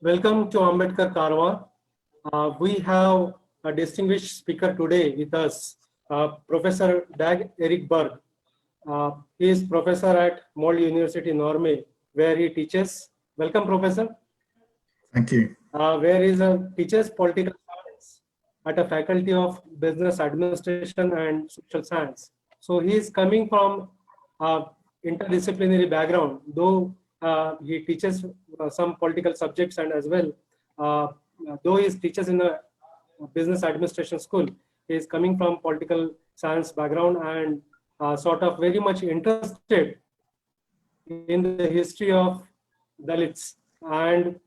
Welcome to Ambedkar Karwa. We have a distinguished speaker today with us, Professor Dag Erik Berg. He is professor at Molde University, Norway, where he teaches. Welcome, Professor. Thank you. Where he teaches political science at a faculty of business administration and social science. So he is coming from interdisciplinary background, though he teaches some political subjects, and as well, though he teaches in a business administration school, he is coming from political science background and sort of very much interested in the history of Dalits and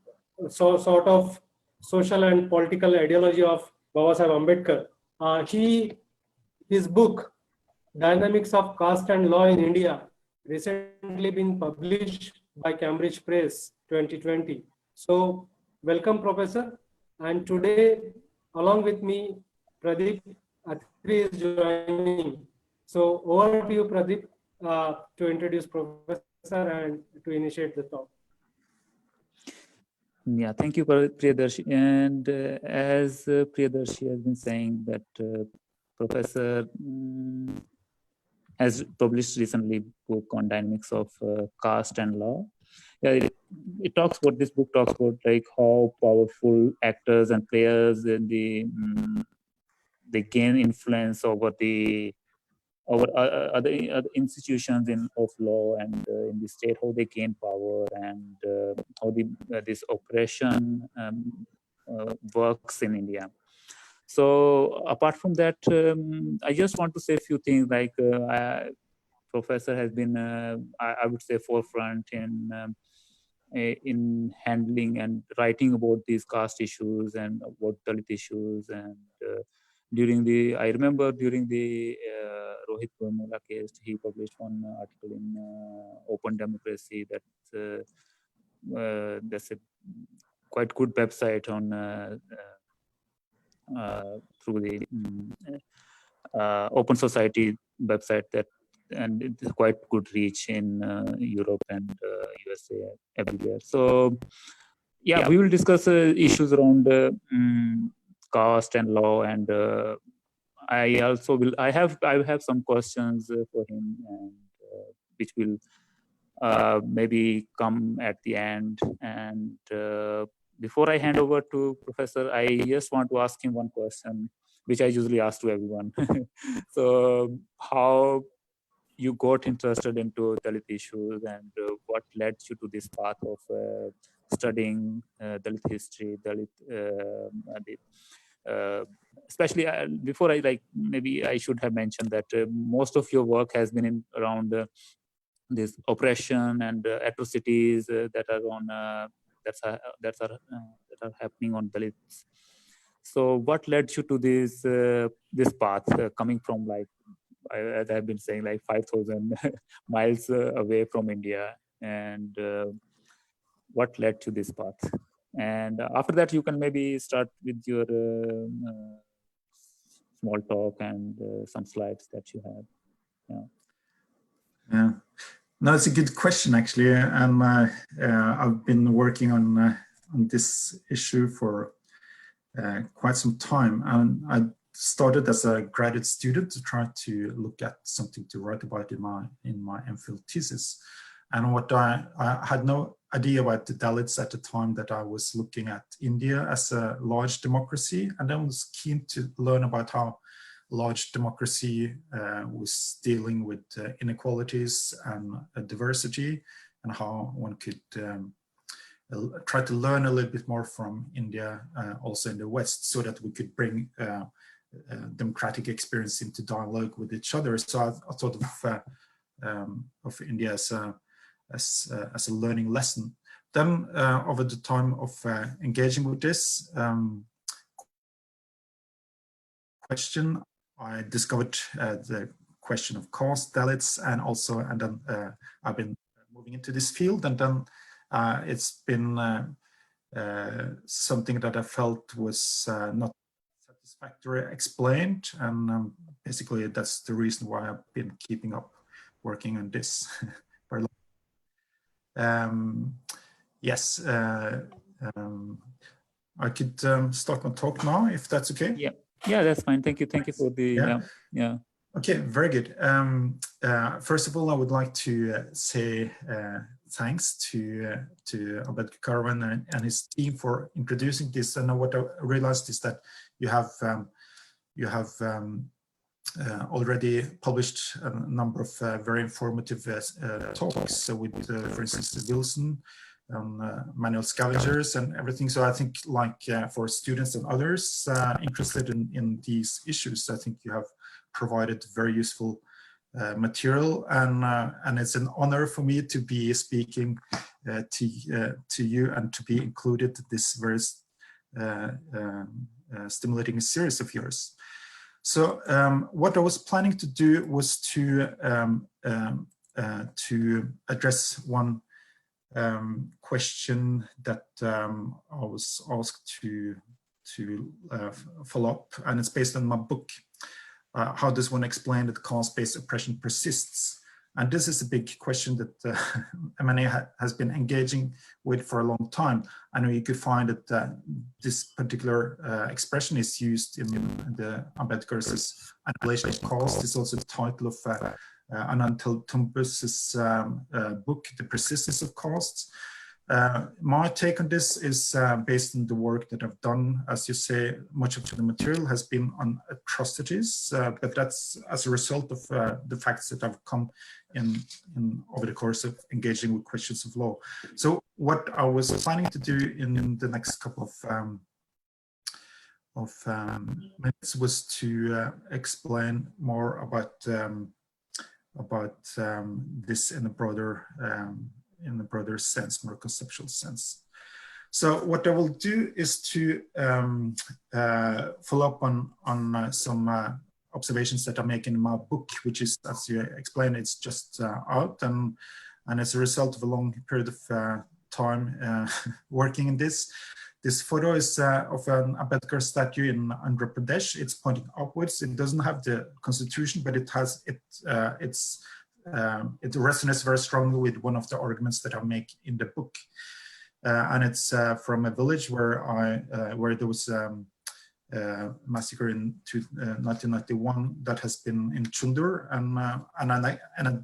so sort of social and political ideology of Babasaheb Ambedkar. His book, Dynamics of Caste and Law in India, recently been published by Cambridge Press 2020. So welcome, Professor. And today, along with me, Pradeep Atri is joining. So over to you, Pradeep, to introduce Professor and to initiate the talk. Yeah, thank you, Priyadarshi. And as Priyadarshi has been saying, that Professor has published recently book on dynamics of caste and law. Yeah, it talks about, this book talks about like how powerful actors and players in they gain influence over other institutions of law and in the state, how they gain power, and how this oppression works in India. So apart from that, I just want to say a few things. Like Professor has been, I would say, forefront in handling and writing about these caste issues and about Dalit issues. And I remember during the Rohit Vemula case, he published one article in Open Democracy that that's a quite good website on through the Open Society website, and it's quite good reach in Europe and USA, everywhere. So yeah, we will discuss issues around caste and law, and I also will. I have some questions for him, and which will maybe come at the end. And before I hand over to Professor, I just want to ask him one question, which I usually ask to everyone. So, how you got interested into Dalit issues, and what led you to this path of studying Dalit history, Dalit, especially before maybe I should have mentioned that most of your work has been around this oppression and atrocities that are happening on Dalits. So what led you to this path, coming from, like, as I've been saying, like 5,000 miles away from India, and what led to this path? And after that, you can maybe start with your small talk and some slides that you have. Yeah. No, it's a good question, actually. And I've been working on this issue for quite some time. And I started as a graduate student to try to look at something to write about in my MPhil thesis. And what I had no idea about the Dalits at the time, that I was looking at India as a large democracy, and I was keen to learn about how large democracy was dealing with inequalities and diversity, and how one could try to learn a little bit more from India, also in the West, so that we could bring democratic experience into dialogue with each other. So I thought of India as a learning lesson. Then over the time of engaging with this question, I discovered the question of caste, Dalits, and then I've been moving into this field, and then it's been something that I felt was not satisfactorily explained, and basically that's the reason why I've been keeping up working on this. Yes, I could start my talk now, if that's okay. Yeah, that's fine. Thank you for the yeah. Okay, very good. First of all, I would like to say thanks to Ambedkar Karavan and his team for introducing this. And what I realized is that you have already published a number of very informative talks with, for instance, Wilson, manual scavengers and everything. So I think, like for students and others interested in these issues, I think you have provided very useful material, and it's an honor for me to be speaking to you and to be included in this very stimulating series of yours. So what I was planning to do was to address one question that I was asked to follow up, and it's based on my book, How Does One Explain That Caste-Based Oppression Persists? And this is a big question that M&A has been engaging with for a long time. And you could find that this particular expression is used in the Ambedkar's Annihilation of Caste. It's also the title of Untitled Chapter's book, The Persistence of Castes. My take on this is based on the work that I've done. As you say, much of the material has been on atrocities, but that's as a result of the facts that have come in over the course of engaging with questions of law. So what I was planning to do in the next couple of minutes was to explain more about this in a broader sense, more conceptual sense. So what I will do is to follow up on some observations that I make in my book, which is, as you explained, it's just out, and as a result of a long period of time working in this. This photo is of an Ambedkar statue in Andhra Pradesh. It's pointing upwards. It doesn't have the constitution, but it has it resonates very strongly with one of the arguments that I make in the book, and it's from a village where there was massacre in 1991 that has been in Chundur, and I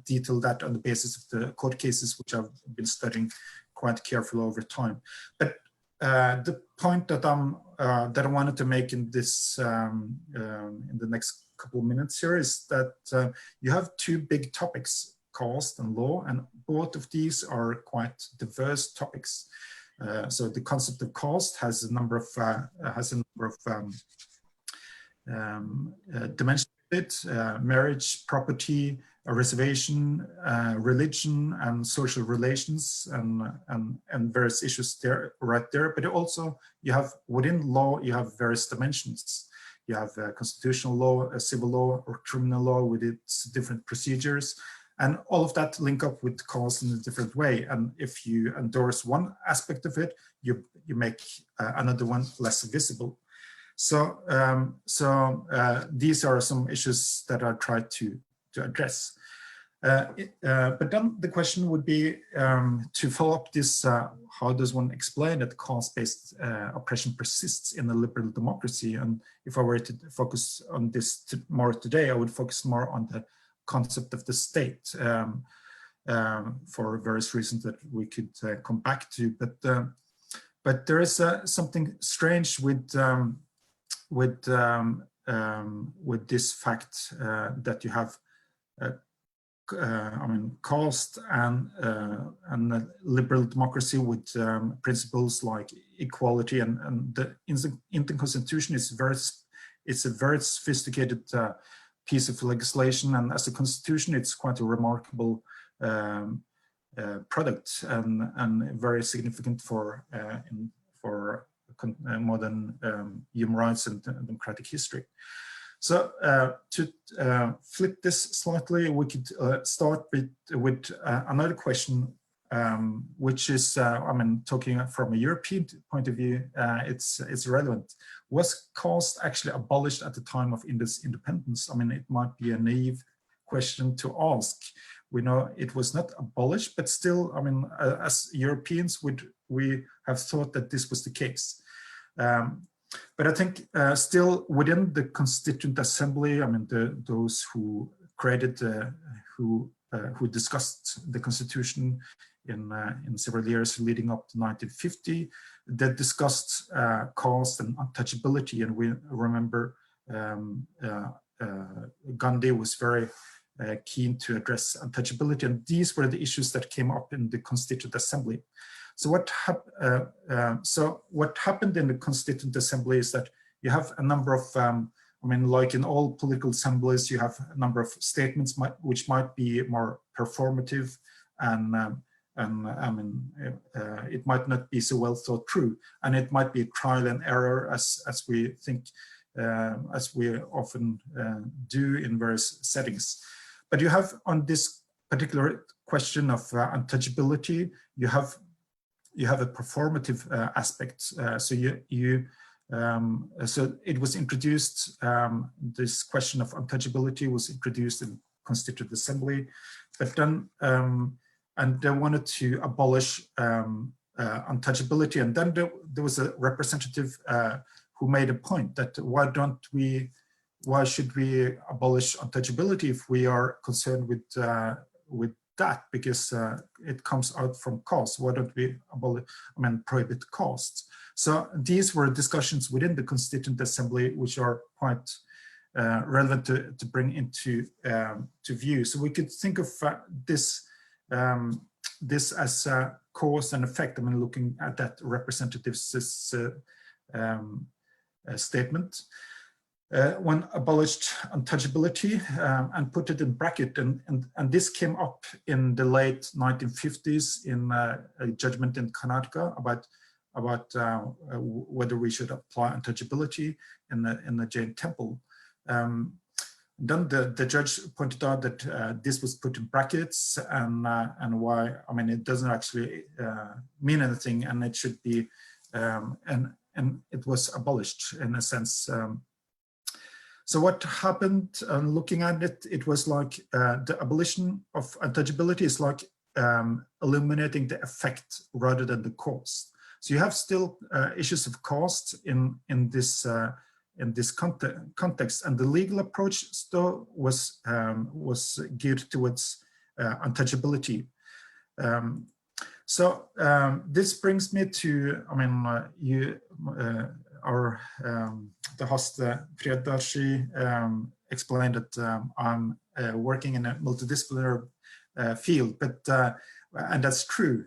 detail that on the basis of the court cases which I've been studying quite carefully over time. But the point that I wanted to make in this in the next couple of minutes here is that you have two big topics, caste and law, and both of these are quite diverse topics. So the concept of caste has a number of dimensions to it: marriage, property, a reservation, religion, and social relations, and various issues there, right there. But also you have within law you have various dimensions. You have constitutional law, a civil law, or criminal law with its different procedures. And all of that link up with caste in a different way. And if you endorse one aspect of it, you make another one less visible. So, these are some issues that I try to address. But then the question would be to follow up this, how does one explain that caste-based oppression persists in a liberal democracy? And if I were to focus on this more today, I would focus more on the concept of the state for various reasons that we could come back to. But there is something strange with this fact that you have caste and a liberal democracy with principles like equality, and the Indian Constitution is it's a very sophisticated piece of legislation, and as a constitution, it's quite a remarkable product and very significant for modern human rights and democratic history. So to flip this slightly, we could start with another question which is, I mean, talking from a European point of view, it's relevant. Was caste actually abolished at the time of India's independence? I mean, it might be a naive question to ask. We know it was not abolished, but still, I mean, as Europeans, we have thought that this was the case. But I think still within the Constituent Assembly, I mean, those who created, who discussed the Constitution in several years leading up to 1950, that discussed caste and untouchability, and we remember Gandhi was very keen to address untouchability, and these were the issues that came up in the Constituent Assembly. So what happened in the Constituent Assembly is that you have a number of, I mean, like in all political assemblies, you have a number of statements which might be more performative, and I mean, it might not be so well thought through, and it might be trial and error, as we think, as we often do in various settings. But you have, on this particular question of untouchability, you have a performative aspect. So so it was introduced. This question of untouchability was introduced in Constituent Assembly, but then and they wanted to abolish untouchability, and then there was a representative who made a point that why should we abolish untouchability if we are concerned with that, because it comes out from caste? Why don't we abolish, I mean, prohibit caste? So these were discussions within the Constituent Assembly, which are quite relevant to bring into to view. So we could think of this as a cause and effect. I mean, looking at that representative's statement. One abolished untouchability and put it in bracket, and this came up in the late 1950s in a judgment in Karnataka about whether we should apply untouchability in the Jain temple. Then the judge pointed out that this was put in brackets, and why, I mean, it doesn't actually mean anything, and it should be and it was abolished in a sense. So what happened, looking at it, it was like the abolition of untouchability is like eliminating the effect rather than the cause. So you have still issues of caste in this context, and the legal approach still was geared towards untouchability. So this brings me to, I mean, the host Priyadarshi explained that I'm working in a multidisciplinary field, but and that's true.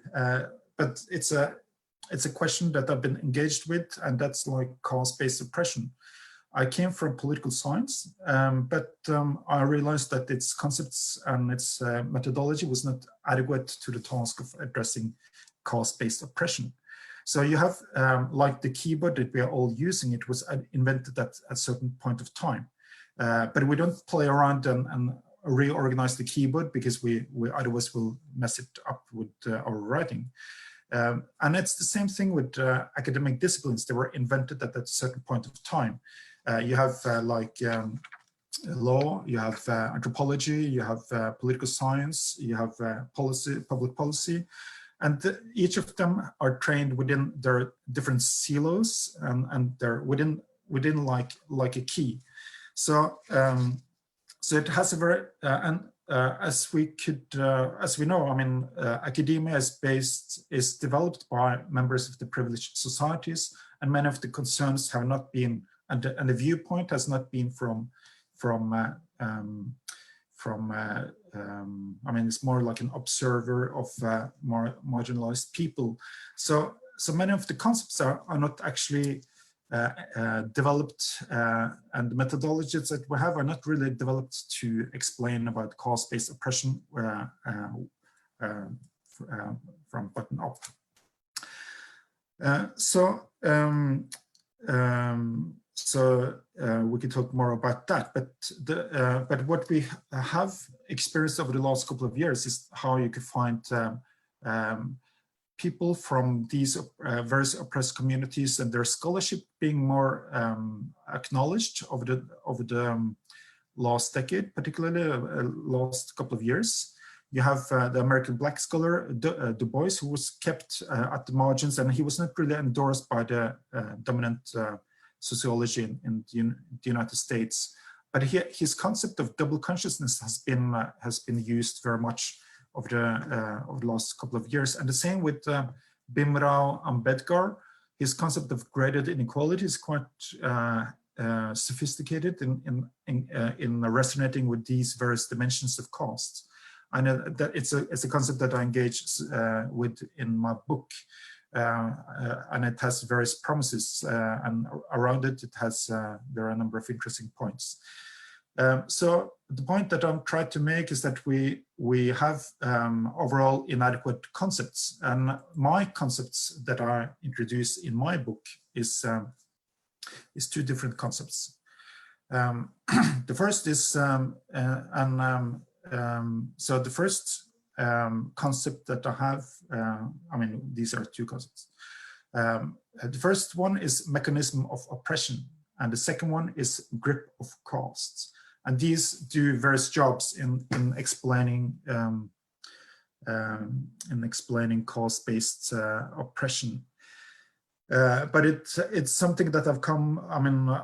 But it's a question that I've been engaged with, and that's like caste-based oppression. I came from political science, but I realized that its concepts and its methodology was not adequate to the task of addressing caste-based oppression. So you have, like the keyboard that we are all using, it was invented at a certain point of time. But we don't play around and reorganize the keyboard, because we otherwise will mess it up with our writing. And it's the same thing with academic disciplines. They were invented at a certain point of time. You have like law, you have anthropology, you have political science, you have public policy. And each of them are trained within their different silos, and they're within like a key. So so it has a very as we know, I mean, academia is developed by members of the privileged societies, and many of the concerns have not been, and the viewpoint has not been from I mean, it's more like an observer of more marginalized people. So many of the concepts are not actually developed, and the methodologies that we have are not really developed to explain about caste-based oppression from bottom up. So we can talk more about that, but what we have experienced over the last couple of years is how you can find people from these various oppressed communities and their scholarship being more acknowledged over the last decade, particularly last couple of years. You have the American Black scholar Du Bois, who was kept at the margins, and he was not really endorsed by the dominant sociology in the United States. But his concept of double consciousness has been used very much over the last couple of years, and the same with Bhimrao Ambedkar. His concept of graded inequality is quite sophisticated in resonating with these various dimensions of caste. I know that it's a concept that I engage with in my book, and it has various promises, and around it, there are a number of interesting points. So the point that I'm trying to make is that we have overall inadequate concepts, and my concepts that I introduce in my book is two different concepts. The first is, so the first concept that I have, I mean, these are two concepts. The first one is mechanism of oppression, and the second one is grip of caste. And these do various jobs in explaining caste-based oppression. But it's something that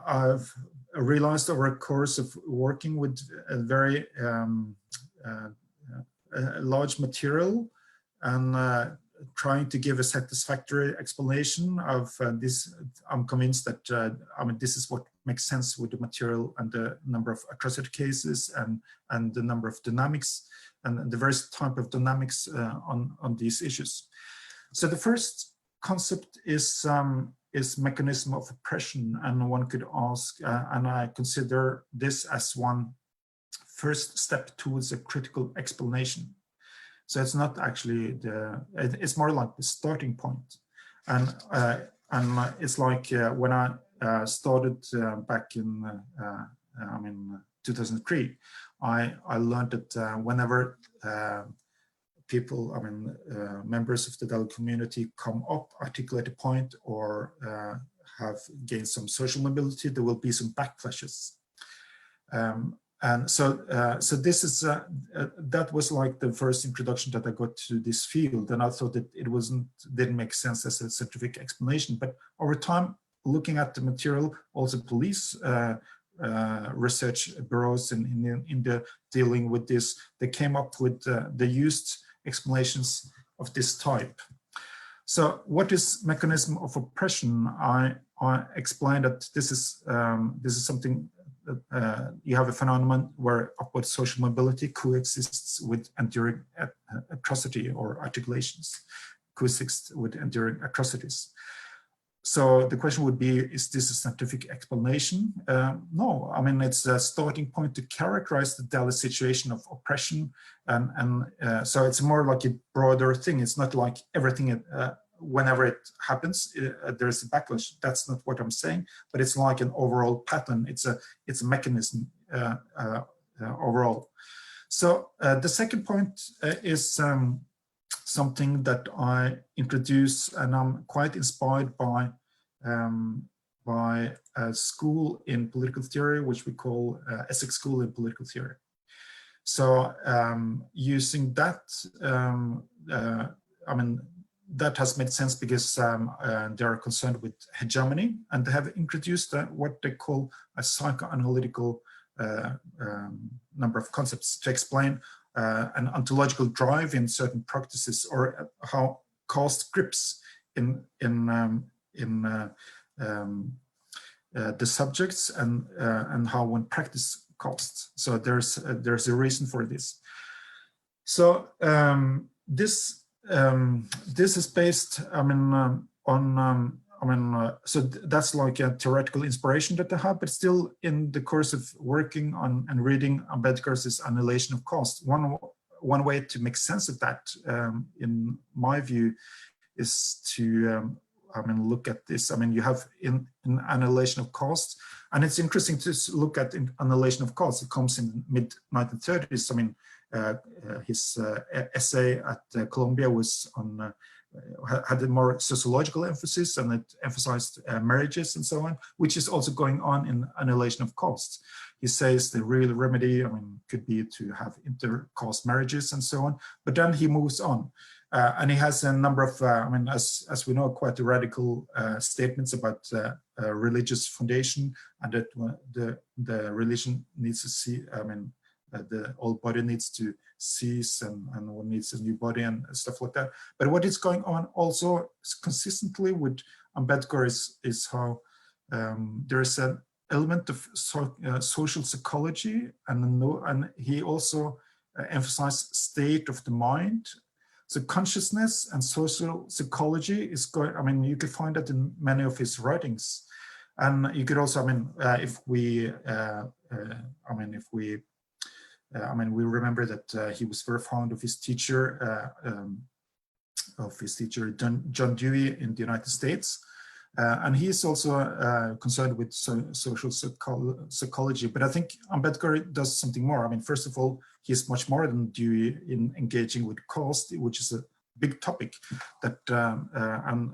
I've realized over a course of working with a very large material and trying to give a satisfactory explanation of this. I'm convinced that this is what makes sense with the material and the number of atrocity cases and the number of dynamics and the various type of dynamics on these issues. So the first concept is mechanism of oppression, and one could ask, and I consider this as one first step towards a critical explanation. So it's not actually it's more like the starting point. And it's like when I started back in 2003, I learned that whenever people, members of the Dalai community come up, articulate a point, or have gained some social mobility, there will be some backflashes. And so this is that was like the first introduction that I got to this field, and I thought that it didn't make sense as a scientific explanation. But over time, looking at the material, also police research bureaus in the dealing with this, they came up with they used explanations of this type. So what is mechanism of oppression? I explained that this is something that you have a phenomenon where upward social mobility coexists with enduring atrocity, or articulations coexist with enduring atrocities. So the question would be, is this a scientific explanation? No, it's a starting point to characterize the Dalai situation of oppression. And so it's more like a broader thing. It's not like everything, whenever it happens, there's a backlash. That's not what I'm saying, but it's like an overall pattern. It's a mechanism overall. So the second point is something that I introduce, and I'm quite inspired by a school in political theory, which we call Essex School in Political Theory. So using that, that has made sense because they are concerned with hegemony, and they have introduced what they call a psychoanalytical number of concepts to explain an ontological drive in certain practices, or how caste grips in the subjects, and how one practice caste. So there's a reason for this. So this is based, so that's like a theoretical inspiration that I have, but still in the course of working on and reading Ambedkar's Annihilation of Caste, one way to make sense of that, in my view, is to look at this. You have in Annihilation of Caste, and it's interesting to look at in Annihilation of Caste. It comes in mid-1930s. His essay at Columbia was on had a more sociological emphasis, and it emphasized marriages and so on, which is also going on in Annihilation of Caste. He says the real remedy, could be to have inter-caste marriages and so on. But then he moves on, and he has a number of, as we know, quite radical statements about religious foundation, and that the religion needs to see, the old body needs to cease, and one needs a new body and stuff like that. But what is going on also consistently with Ambedkar is how there is an element of social psychology, and he also emphasized state of the mind. So consciousness and social psychology is going, you can find that in many of his writings. And you could also, we remember that he was very fond of his teacher, John Dewey in the United States. And he is also concerned with social psychology. But I think Ambedkar does something more. First of all, he's much more than Dewey in engaging with caste, which is a big topic. That and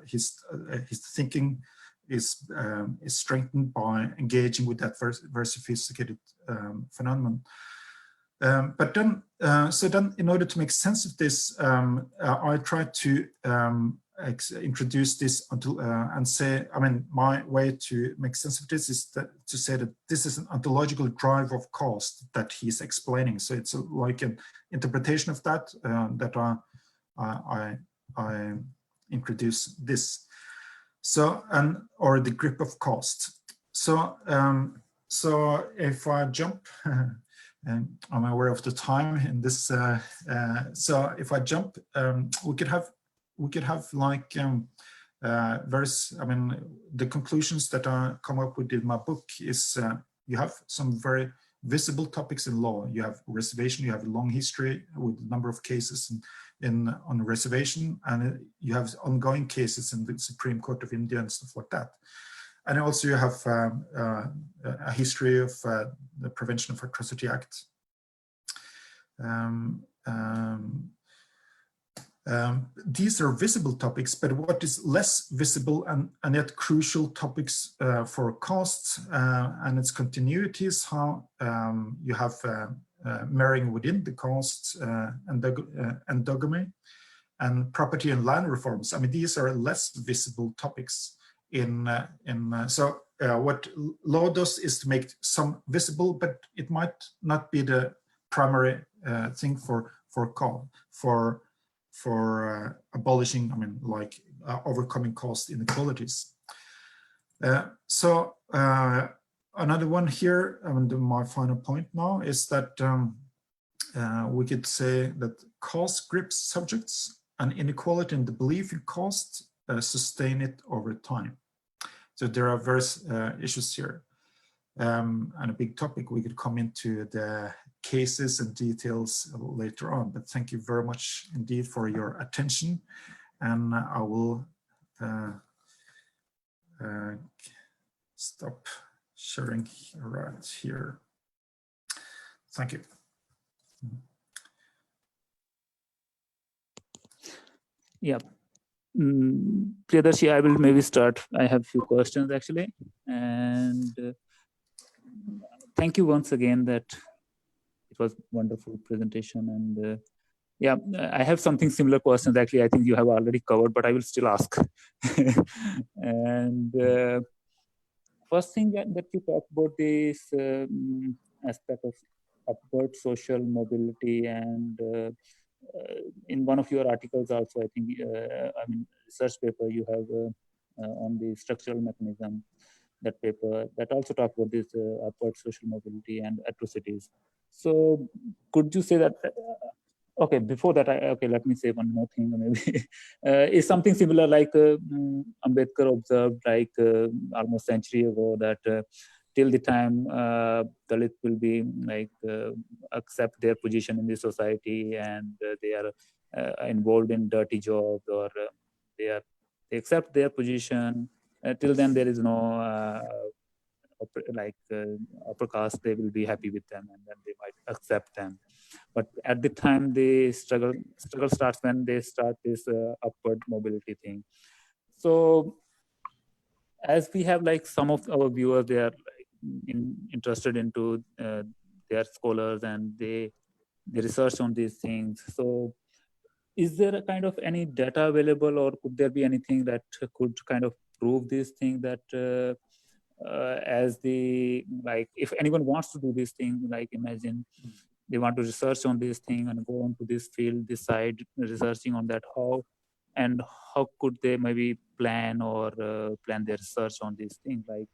his thinking is strengthened by engaging with that very sophisticated phenomenon. But then, in order to make sense of this, I tried to introduce this and say, my way to make sense of this is to say that this is an ontological drive of caste that he's explaining. So it's like an interpretation of that that I introduce this. So, or the grip of caste. So, if I jump. And I'm aware of the time in this. So if I jump, we could have like various. The conclusions that I come up with in my book is you have some very visible topics in law. You have reservation. You have a long history with a number of cases on the reservation, and you have ongoing cases in the Supreme Court of India and stuff like that. And also you have a history of the Prevention of Atrocity Act. These are visible topics, but what is less visible and yet crucial topics for caste and its continuity is how you have marrying within the caste, endogamy, and property and land reforms. These are less visible topics. What law does is to make some visible, but it might not be the primary thing for abolishing. Overcoming caste inequalities. Another one here, my final point now is that we could say that caste grips subjects, and inequality and the belief in caste sustain it over time. So there are various issues here, and a big topic. We could come into the cases and details later on, but thank you very much indeed for your attention, and I will stop sharing right here. Thank you. Yeah. Priyadarshi, I will maybe start. I have a few questions actually, and thank you once again. That it was wonderful presentation, and yeah, I have something similar questions actually. I think you have already covered, but I will still ask. And first thing that you talked about this aspect of upward social mobility, and in one of your articles also, I think, research paper you have on the structural mechanism, that paper that also talk about this upward social mobility and atrocities. So could you say that, okay, before that, let me say one more thing maybe. Is something similar like Ambedkar observed like almost a century ago that till the time Dalit will be accept their position in the society, and they are involved in dirty jobs, or they they accept their position. Till then, there is no upper caste. They will be happy with them, and then they might accept them. But at the time, the struggle starts when they start this upward mobility thing. So as we have like some of our viewers, they are interested into they are scholars and they research on these things. So is there a kind of any data available, or could there be anything that could kind of prove this thing, that as the, like, if anyone wants to do this thing, like imagine they want to research on this thing and go on to this field, decide researching on that, how could they maybe plan or plan their research on this thing, like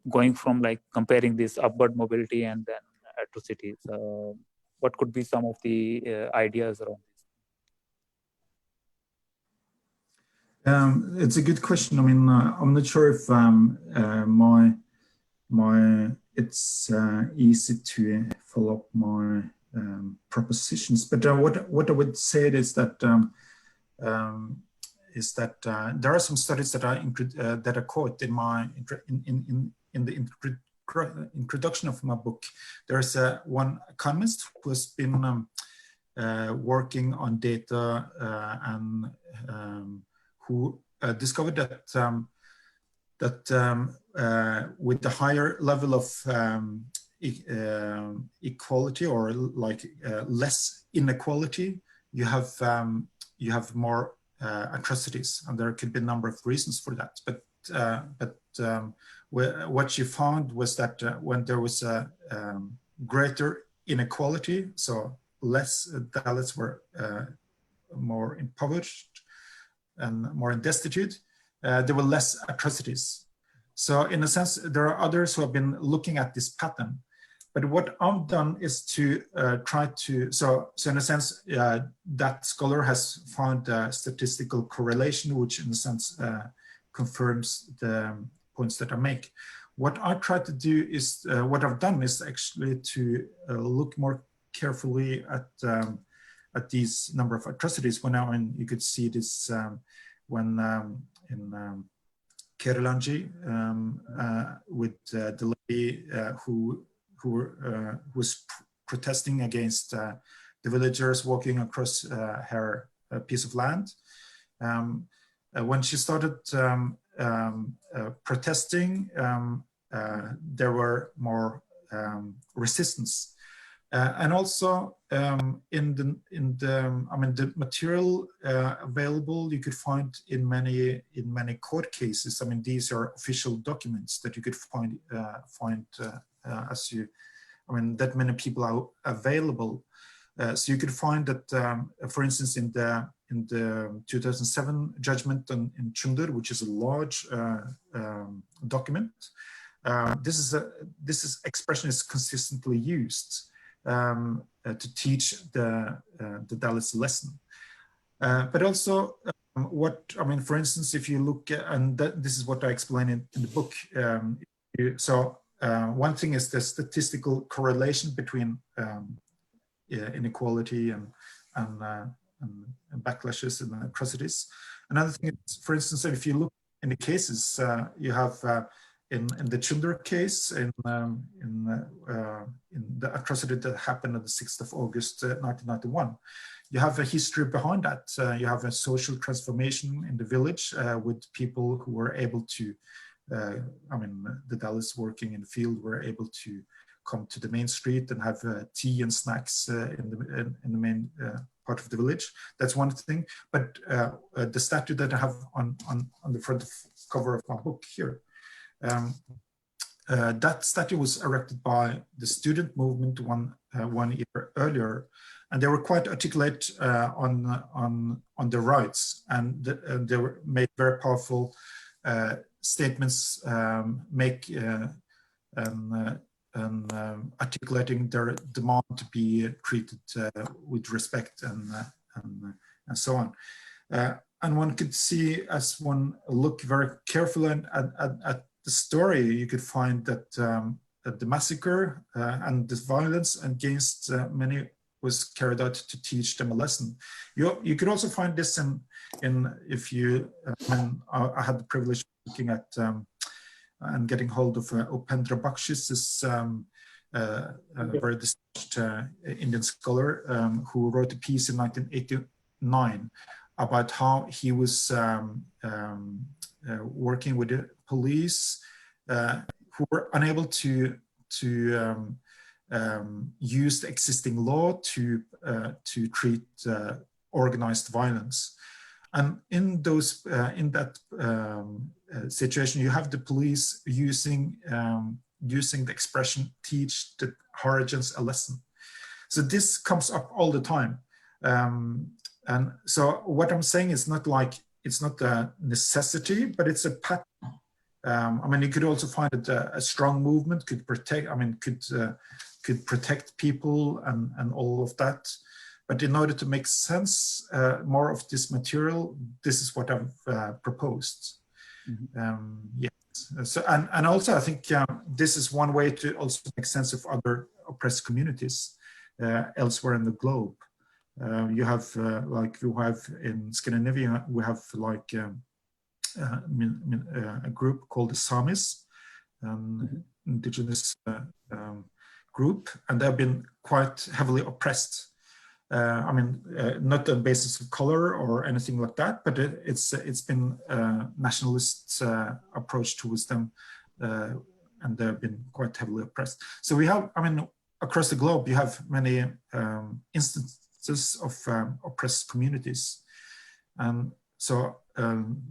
going from like comparing this upward mobility and then atrocities? What could be some of the ideas around this? It's a good question. I mean, I'm not sure if it's easy to follow up my propositions, but what I would say is that there are some studies that are quote in my in the introduction of my book. There's one economist who has been working on data and who discovered that with the higher level of equality, or like less inequality, you have more atrocities, and there could be a number of reasons for that. But what she found was that when there was a greater inequality, so less Dalits were more impoverished and more destitute, there were less atrocities. So in a sense, there are others who have been looking at this pattern. But what I've done is to try to, so in a sense, that scholar has found a statistical correlation, which in a sense confirms the points that I make. What I try to do is, what I've done is actually to look more carefully at these number of atrocities. When you could see this when in Kerlanji with the lady who was protesting against the villagers walking across her piece of land. When she started protesting, there were more resistance, and also in the material available, you could find in many court cases. I mean, these are official documents that you could find that many people are available. So you could find that, for instance, in the 2007 judgment in Chundur, which is a large document, this expression is consistently used to teach the Dalits lesson. But also, for instance, if you look at, and this is what I explain in the book. One thing is the statistical correlation between inequality and backlashes and atrocities. Another thing is, for instance, if you look in the cases, you have in the Chundur case, in the atrocity that happened on the 6th of August 1991, you have a history behind that. You have a social transformation in the village with people who were able to, the Dalits working in the field were able to come to the main street and have tea and snacks in the main part of the village. That's one thing. But the statue that I have on the front cover of my book here, that statue was erected by the student movement one year earlier, and they were quite articulate on their rights, and they were made very powerful statements, articulating their demand to be treated with respect and so on. And one could see, as one look very carefully at the story, you could find that the massacre and the violence against many was carried out to teach them a lesson. You could also find this if you, I had the privilege of looking at and getting hold of Upendra Bakshi's very distinguished Indian scholar who wrote a piece in 1989 about how he was working with the police who were unable to use the existing law to treat organized violence. And in those in that situation, you have the police using the expression "teach the Harijans a lesson." So this comes up all the time. And so what I'm saying is not like, it's not a necessity, but it's a pattern. I mean, you could also find that a strong movement could protect, could protect people and all of that. But in order to make sense more of this material, this is what I've proposed. Mm-hmm. Yes. So, and also I think this is one way to also make sense of other oppressed communities elsewhere in the globe. You have like you have in Scandinavia, we have like a group called the Samis, indigenous group, and they've been quite heavily oppressed. I mean, not on the basis of color or anything like that, but it's been a nationalist approach towards them, and they've been quite heavily oppressed. So we have, I mean, across the globe, you have many instances of oppressed communities, and so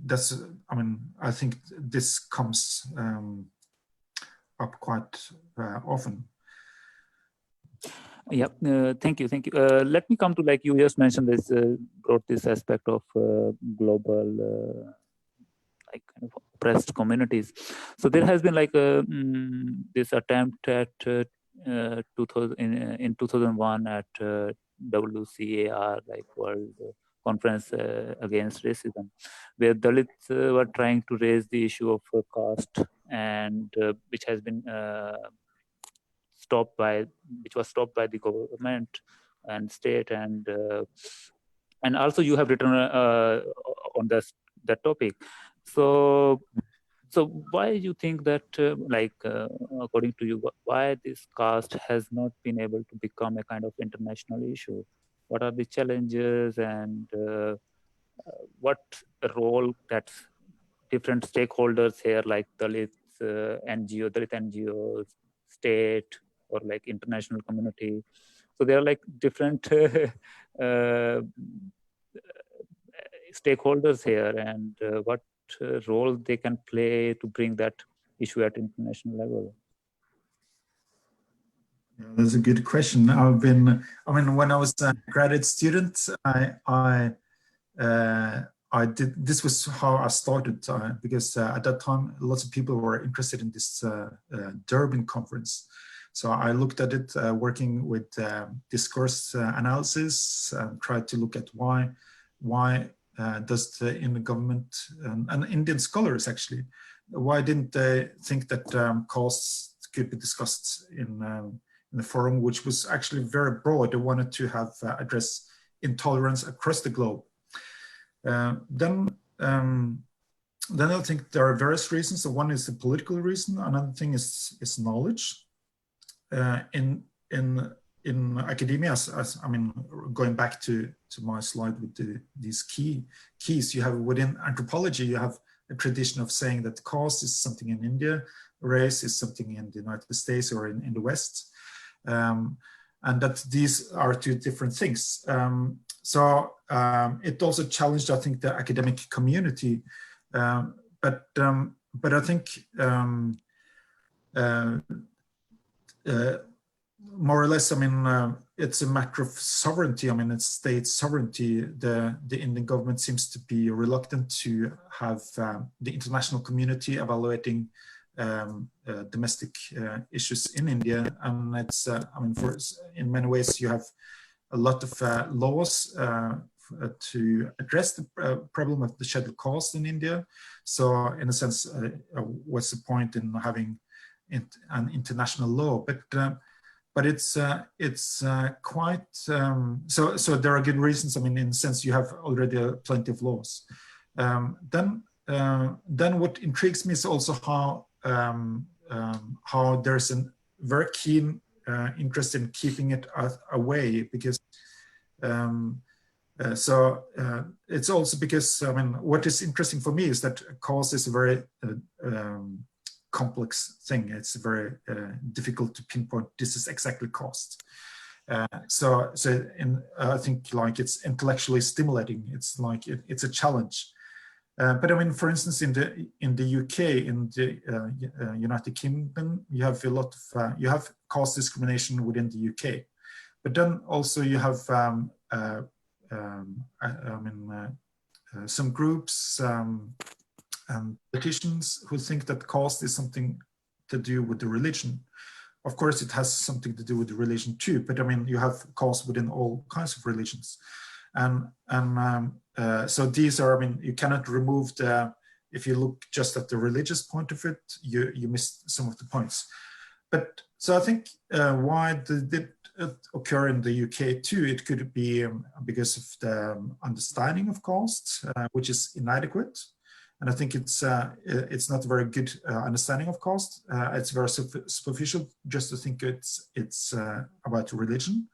that's, I mean, I think this comes up quite often. Yeah, thank you. Let me come to, like you just mentioned, this brought this aspect of global like kind of oppressed communities. So there has been like this attempt at 2001 at WCAR, like World Conference Against Racism, where Dalits were trying to raise the issue of caste, and which has been which was stopped by the government and state, and also you have written on that topic. So why you think that according to you, why this caste has not been able to become a kind of international issue? What are the challenges, and what role that different stakeholders here, like Dalit NGOs, state, or like international community? So there are like different stakeholders here, and what role they can play to bring that issue at international level? Yeah, that's a good question. I mean, when I was a graduate student, I did, this was how I started, because at that time, lots of people were interested in this Durban conference. So I looked at it, working with discourse analysis, and tried to look at why does the Indian government and Indian scholars actually, why didn't they think that caste could be discussed in the forum, which was actually very broad. They wanted to have address intolerance across the globe. Then I think there are various reasons. So one is the political reason. Another thing is knowledge. In academia, I mean, going back to my slide with these keys, you have within anthropology, you have a tradition of saying that caste is something in India, race is something in the United States or in the West, and that these are two different things. So it also challenged, I think, the academic community, but I think more or less, I mean, it's a matter of sovereignty. I mean, it's state sovereignty. The Indian government seems to be reluctant to have the international community evaluating domestic issues in India, and it's I mean, in many ways you have a lot of laws to address the problem of the scheduled caste in India. So in a sense, what's the point in having an international law? but it's quite so there are good reasons. I mean, in the sense you have already plenty of laws. Then what intrigues me is also how there's a very keen interest in keeping it away, because it's also because, I mean, what is interesting for me is that caste is a very complex thing. It's very difficult to pinpoint this is exactly caste. I think like it's intellectually stimulating. It's like it's a challenge. But I mean, for instance, in the UK, in the United Kingdom, you have a lot of you have caste discrimination within the UK, but then also you have some groups and politicians who think that caste is something to do with the religion. Of course, it has something to do with the religion too, but I mean, you have caste within all kinds of religions. So these are, I mean, you cannot remove if you look just at the religious point of it, you miss some of the points. But so I think why did it occur in the UK too? It could be because of the understanding of caste, which is inadequate. And I think it's not a very good understanding of caste. It's very superficial just to think it's about religion.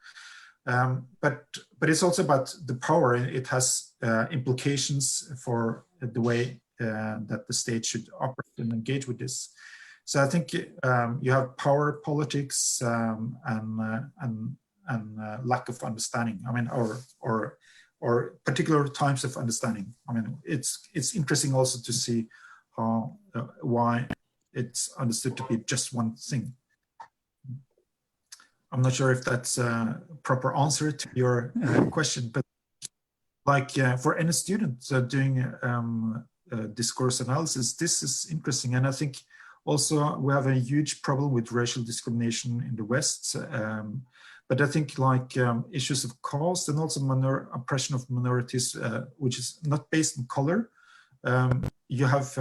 But it's also about the power. It has implications for the way that the state should operate and engage with this. So I think you have power politics and lack of understanding. I mean, or particular types of understanding. I mean, it's interesting also to see how why it's understood to be just one thing. I'm not sure if that's a proper answer to your question, but like for any student doing discourse analysis, this is interesting. And I think also we have a huge problem with racial discrimination in the West. But I think like issues of caste and also oppression of minorities, which is not based on color, you have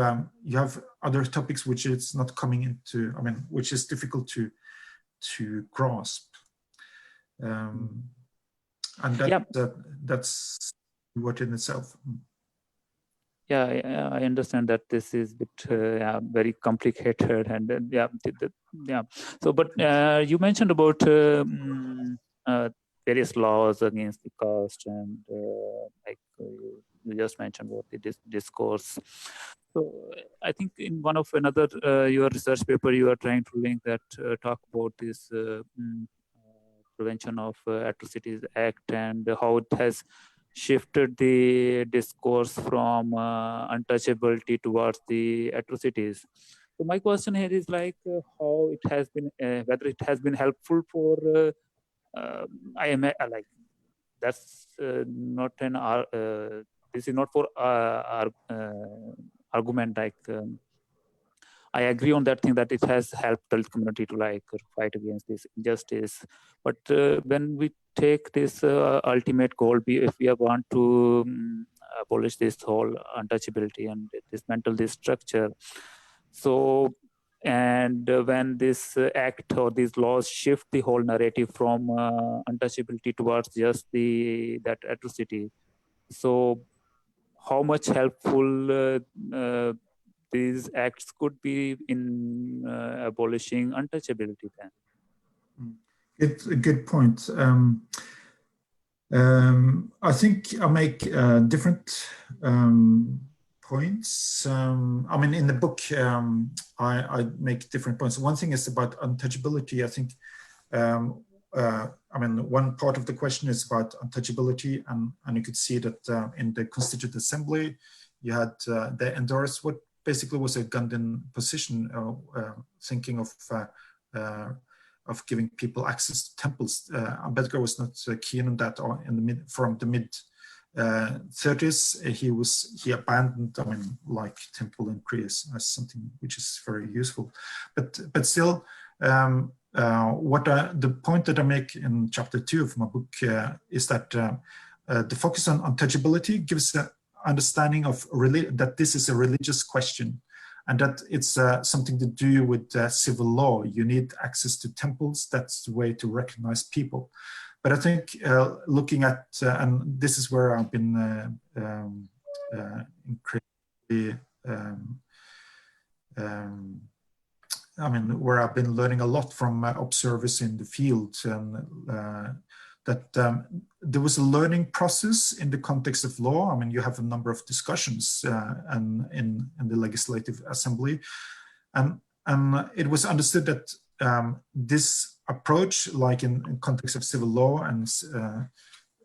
other topics which it's not coming into, I mean, which is difficult to grasp. And that's what in itself. Yeah, I understand that this is a bit very complicated, and So, but you mentioned about various laws against the caste, and like you just mentioned about the discourse. So, I think in one of another your research paper, you are trying to link that talk about this Prevention of Atrocities Act and how it has shifted the discourse from untouchability towards the atrocities. So my question here is like how it has been, whether it has been helpful for like that's not an this is not for argument like. I agree on that thing that it has helped the community to like fight against this injustice. But when we take this ultimate goal, if we want to abolish this whole untouchability and dismantle this structure, so and when this act or these laws shift the whole narrative from untouchability towards just that atrocity, so how much helpful these acts could be in abolishing untouchability then? It's a good point. I think I make different points. I mean, in the book, I make different points. One thing is about untouchability. I think, I mean, one part of the question is about untouchability, and you could see that in the Constituent Assembly, you had they endorsed what basically was a Gandhian position, thinking of giving people access to temples. Ambedkar was not keen on that. From the mid 30s, he abandoned, I mean, like temple increase as something which is very useful, but still, the point that I make in chapter 2 of my book is that the focus on untouchability gives understanding of that this is a religious question, and that it's something to do with civil law. You need access to temples. That's the way to recognize people. But I think looking at, and this is where I've been incredibly, I mean, where I've been learning a lot from observers in the field, and that there was a learning process in the context of law. I mean, you have a number of discussions and in the Legislative Assembly, and it was understood that this approach, like in context of civil law, and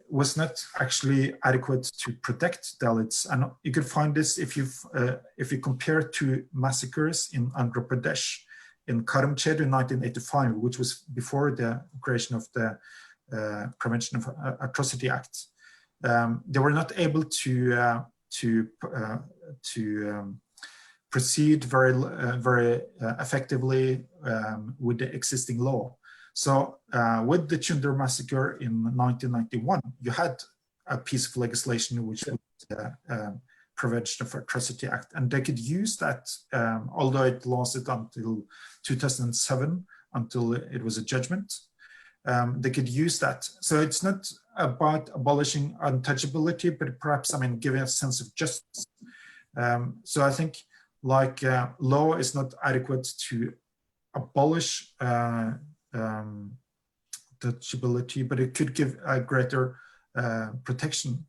was not actually adequate to protect Dalits. And you can find this if you compare two massacres in Andhra Pradesh, in Karamchedu in 1985, which was before the creation of the Prevention of Atrocity Act. They were not able to proceed very effectively with the existing law. So with the Chundar massacre in 1991, you had a piece of legislation which was the Prevention of Atrocity Act, and they could use that, although it lasted until 2007, until it was a judgment. They could use that. So it's not about abolishing untouchability, but perhaps, I mean, giving a sense of justice. So I think, like, law is not adequate to abolish touchability, but it could give a greater protection.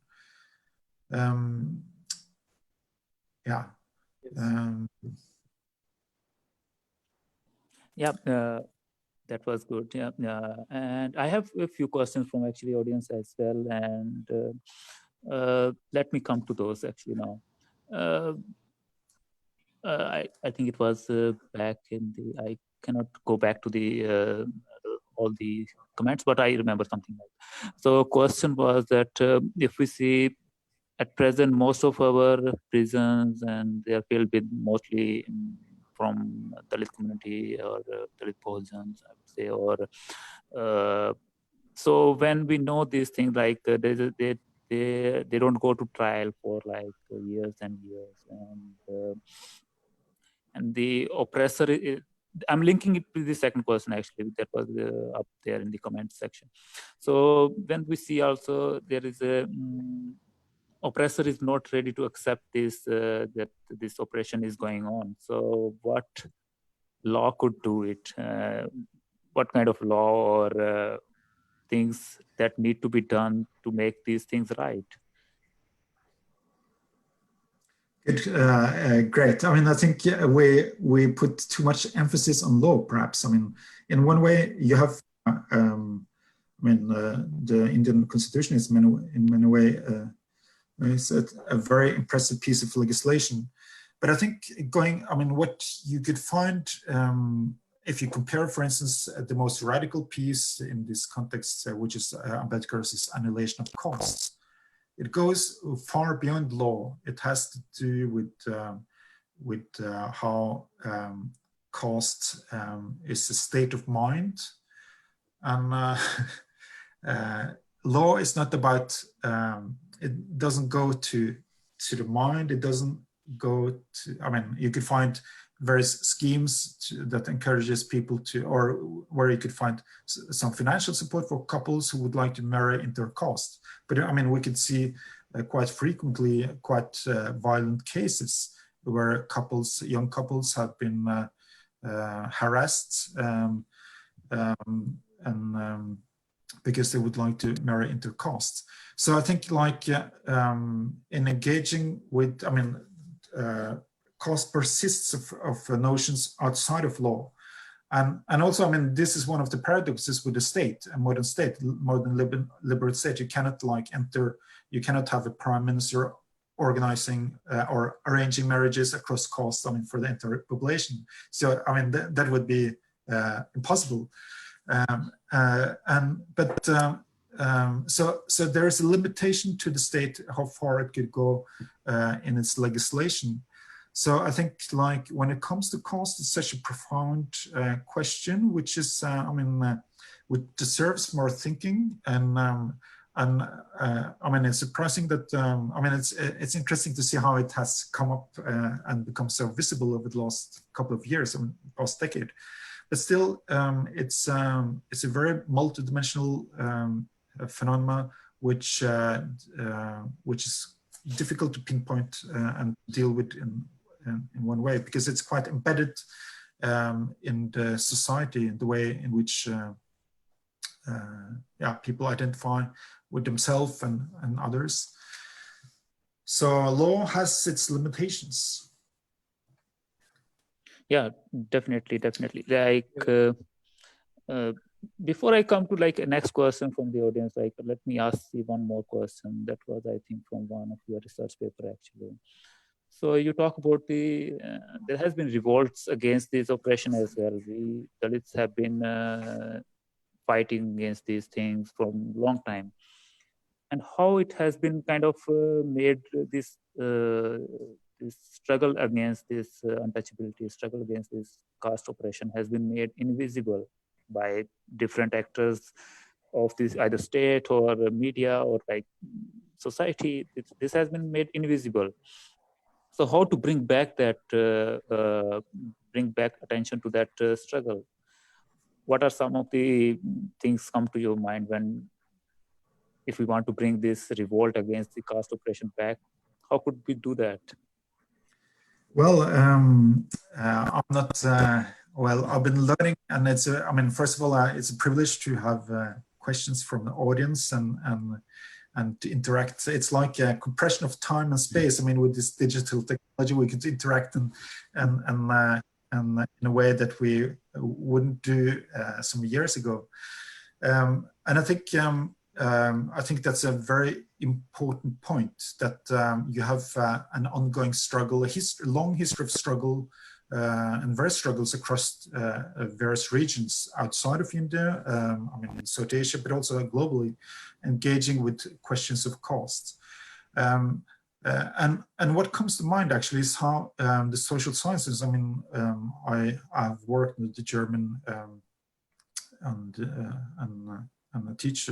Yeah. That was good. Yeah, and I have a few questions from actually audience as well, and let me come to those actually now. I think it was back in the, I cannot go back to the all the comments, but I remember something like that. So question was that if we see at present most of our prisons, and they are filled with mostly from Dalit community or Dalit Bahujans, I would say, or so when we know these things, like they don't go to trial for like years and years, and the oppressor is, I'm linking it to the second question actually that was up there in the comment section. So when we see also there is a oppressor is not ready to accept this that this oppression is going on. So what law could do it? What kind of law or things that need to be done to make these things right? Good, great. I mean, I think we put too much emphasis on law, perhaps. I mean, in one way, you have, I mean, the Indian Constitution is in many ways it's a very impressive piece of legislation. But I think I mean, what you could find, if you compare, for instance, the most radical piece in this context, which is Ambedkar's annihilation of castes, it goes far beyond law. It has to do with how caste is a state of mind, and law is not about. It doesn't go to the mind. It doesn't go to. I mean, you could find various schemes that encourages people to, or where you could find some financial support for couples who would like to marry inter-caste. But I mean, we could see quite frequently quite violent cases where young couples have been harassed because they would like to marry inter-caste. So I think, like, in engaging with, I mean, caste persists of notions outside of law. And also, I mean, this is one of the paradoxes with the state, a modern state, modern liberal state. You cannot you cannot have a prime minister organizing or arranging marriages across caste, I mean, for the entire population. So, I mean, that would be impossible. So there is a limitation to the state, how far it could go in its legislation. So I think, like, when it comes to caste, it's such a profound question, which is, I mean, which deserves more thinking. And I mean, it's surprising that I mean, it's interesting to see how it has come up and become so visible over the last couple of years, I mean, past decade. But still, it's a very multidimensional phenomena, which is difficult to pinpoint and deal with in one way, because it's quite embedded in the society, in the way in which people identify with themselves and others. So law has its limitations. Yeah, definitely. Like before I come to like a next question from the audience, like let me ask you one more question that was, I think, from one of your research paper actually. So you talk about there has been revolts against this oppression as well. We Dalits have been fighting against these things from long time, and how it has been kind of made this this struggle against this untouchability, struggle against this caste oppression has been made invisible by different actors of this, either state or media or like society. This has been made invisible. So how to bring back that, bring back attention to that struggle? What are some of the things come to your mind when, if we want to bring this revolt against the caste oppression back, how could we do that? Well, I'm not, well, I've been learning, and it's, I mean, first of all, it's a privilege to have questions from the audience and to interact. It's like a compression of time and space. I mean, with this digital technology, we could interact and in a way that we wouldn't do some years ago. And I think that's a very important point, that you have an ongoing struggle, a long history of struggle and various struggles across various regions outside of India, I mean, in South Asia, but also globally, engaging with questions of caste. And what comes to mind actually is how the social sciences, I mean, I've worked with the German and I teach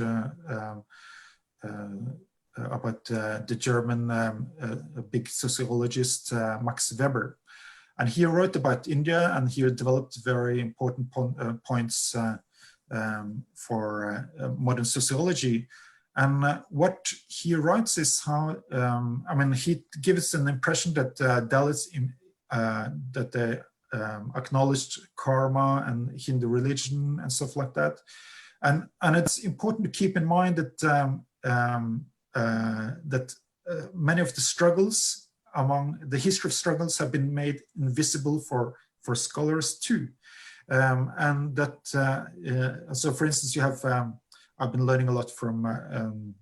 about the German big sociologist Max Weber, and he wrote about India, and he developed very important points for modern sociology. And what he writes is how, I mean, he gives an impression that Dalits, that they acknowledged karma and Hindu religion and stuff like that. And it's important to keep in mind that many of the struggles, among the history of struggles, have been made invisible for scholars too. And that, so for instance, you have, I've been learning a lot from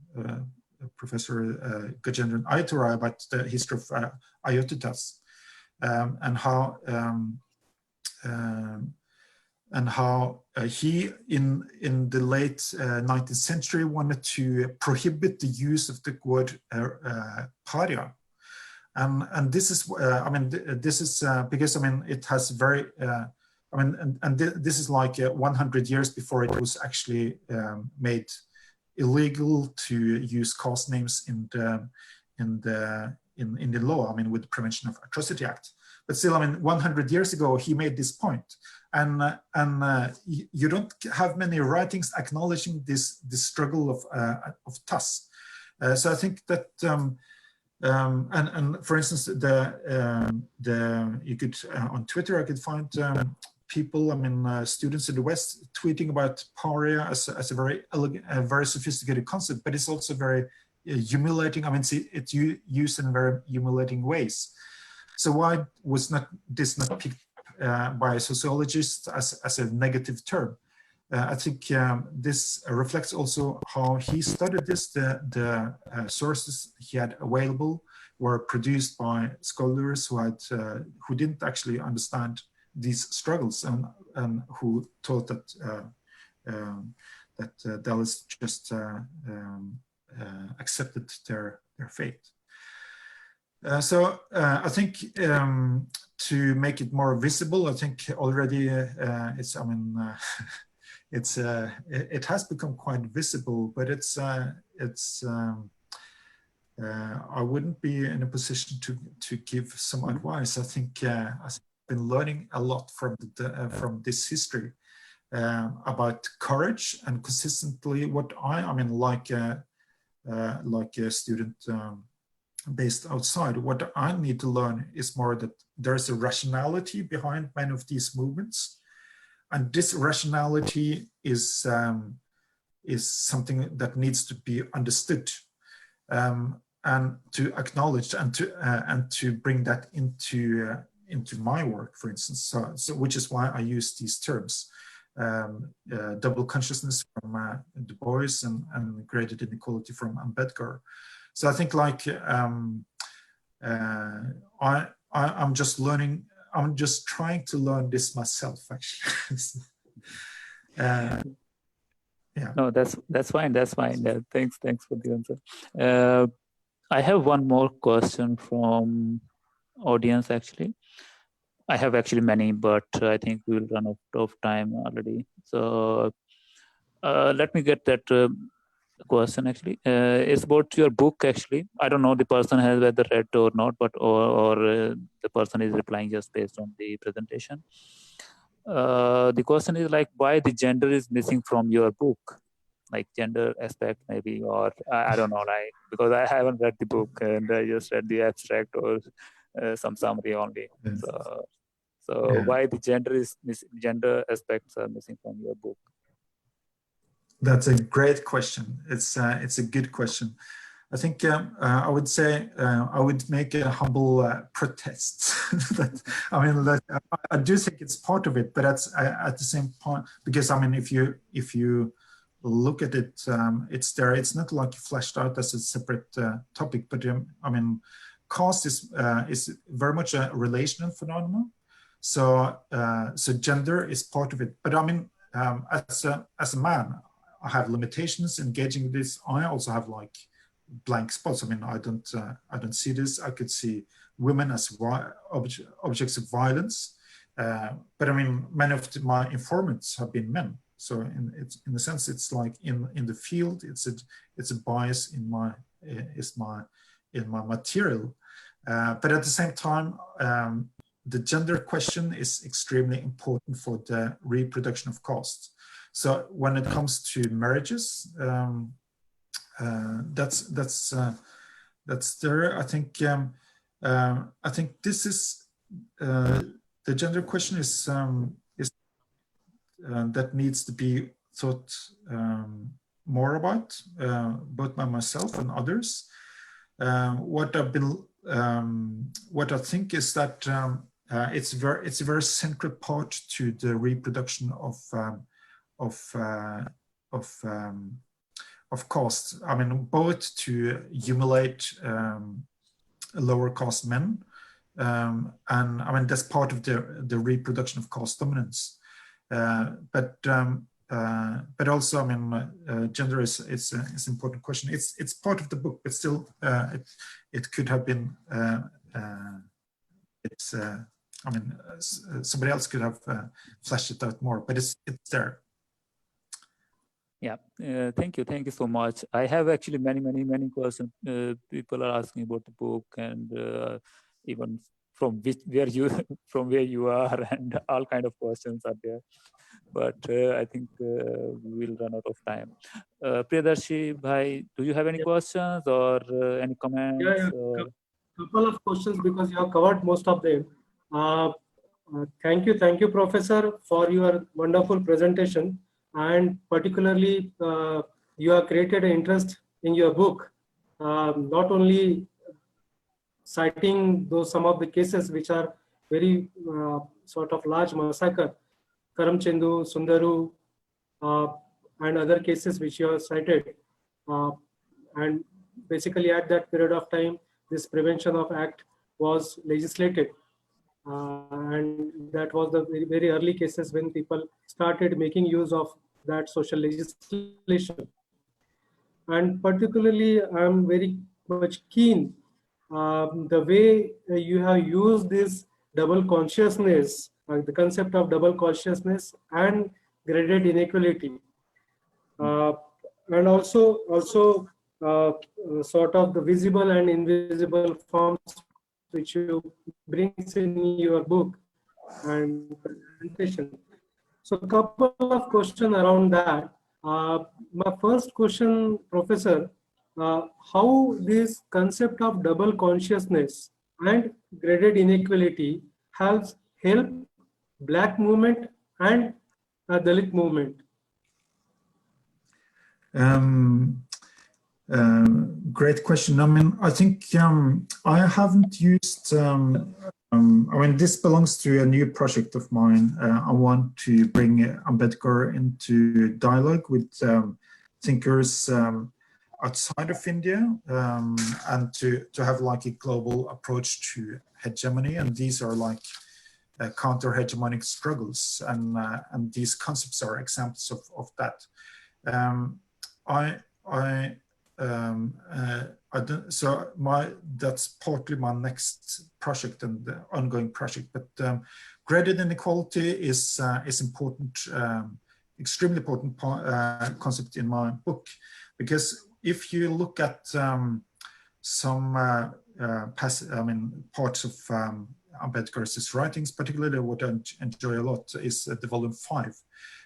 Professor Gajendran Ayatara about the history of Ayotitas, and how he, in the late 19th century, wanted to prohibit the use of the word paria. And this is, I mean, this is because, I mean, it has very, I mean, and this is like 100 years before it was actually made illegal to use caste names in the law, I mean, with the Prevention of Atrocity Act. But still, I mean, 100 years ago, he made this point. And you don't have many writings acknowledging this struggle of TAS. So I think that, and for instance, you could, on Twitter, I could find people, I mean, students in the West tweeting about paria as a very elegant, a very sophisticated concept, but it's also very humiliating. I mean, it's used in very humiliating ways. So why was this not picked up by sociologists as a negative term? I think this reflects also how he studied this. The sources he had available were produced by scholars who didn't actually understand these struggles, and who thought that Dalits just accepted their fate. So I think to make it more visible, I think already it's, I mean, it has become quite visible, but I wouldn't be in a position to give some advice. I think I've been learning a lot from this history about courage and consistently what I mean, like a student based outside, what I need to learn is more that there's a rationality behind many of these movements, and this rationality is something that needs to be understood. And to acknowledge and to bring that into my work, for instance. So which is why I use these terms, double consciousness from Du Bois and graded inequality from Ambedkar. So I think like I'm just learning. I'm just trying to learn this myself, actually. Yeah. No, that's fine. That's fine. Yeah, thanks for the answer. I have one more question from audience, actually. I have actually many, but I think we will run out of time already. So let me get that question, actually. It's about your book, actually. I don't know the person has whether read or not, but or the person is replying just based on the presentation. The question is like, why the gender is missing from your book? Like gender aspect maybe, or I don't know, like, because I haven't read the book and I just read the abstract or some summary only. Yes. So Yeah. why the gender aspects are missing from your book? That's a great question. It's a good question. I think I would say I would make a humble protest. I do think it's part of it, but that's at the same point, because I mean, if you look at it, it's there. It's not like fleshed out as a separate topic, but I mean, caste is very much a relational phenomenon. So gender is part of it. But I mean, as a man, I have limitations engaging with this. I also have like blank spots. I mean, I don't see this. I could see women as objects of violence, but I mean, many of my informants have been men. So in a sense, it's like in the field, it's a bias in my material. But at the same time, the gender question is extremely important for the reproduction of caste. So when it comes to marriages, that's there. I think this is the gender question is that needs to be thought more about, both by myself and others. What I think is that it's a very central part to the reproduction of caste. I mean, both to humiliate lower caste men, and I mean that's part of the reproduction of caste dominance. But also, I mean, gender is an important question. It's part of the book, but still, it could have been. I mean, somebody else could have fleshed it out more, but it's there. Yeah, thank you so much. I have actually many questions. People are asking about the book and even from where you are, and all kind of questions are there. But I think we will run out of time. Priyadarshi Bhai, do you have any questions or any comments? Yeah. Couple of questions, because you have covered most of them. Thank you, Professor, for your wonderful presentation, and particularly you have created an interest in your book, not only citing some of the cases which are very sort of large massacre, Karamchendu, Sundaru, and other cases which you have cited, and basically at that period of time, this Prevention of Act was legislated, and that was the very early cases when people started making use of that social legislation. And particularly, I'm very much keen the way you have used this double consciousness, the concept of double consciousness, and graded inequality, and also sort of the visible and invisible forms which you bring in your book and presentation. So a couple of questions around that. My first question, Professor, how this concept of double consciousness and graded inequality has helped Black movement and Dalit movement? Great question. I mean, I think I haven't used, I mean, this belongs to a new project of mine. I want to bring Ambedkar into dialogue with thinkers outside of India, and to have like a global approach to hegemony. And these are like counter-hegemonic struggles, and these concepts are examples of that. That's partly my next project and the ongoing project. But graded inequality is important, extremely important concept in my book, because if you look at some parts of Ambedkar's writings, particularly what I enjoy a lot is the volume 5.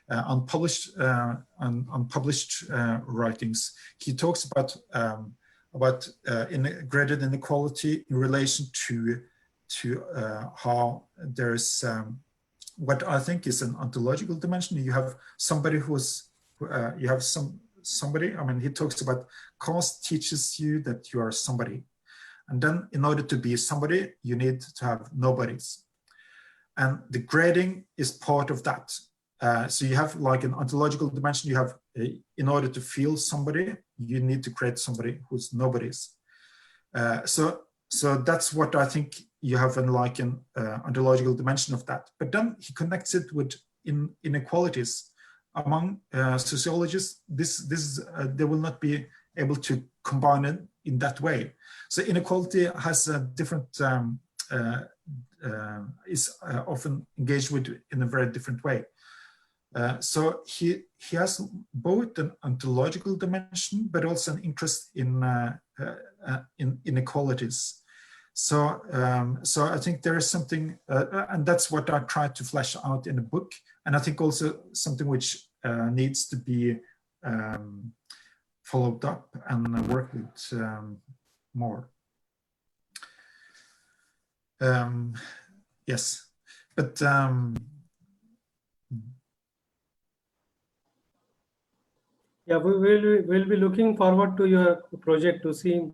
Unpublished writings. He talks about graded inequality in relation to how there's what I think is an ontological dimension. You have somebody somebody. I mean, he talks about caste teaches you that you are somebody, and then in order to be somebody, you need to have nobodies, and the grading is part of that. So you have like an ontological dimension. You have, in order to feel somebody, you need to create somebody who's nobody's. So that's what I think you have in like an ontological dimension of that. But then he connects it with inequalities among sociologists. They will not be able to combine it in that way. So inequality has a different is often engaged with in a very different way. So he has both an ontological dimension, but also an interest in inequalities. So I think there is something, and that's what I tried to flesh out in the book. And I think also something which needs to be followed up and worked with more. Yes, but yeah, we'll be looking forward to your project to see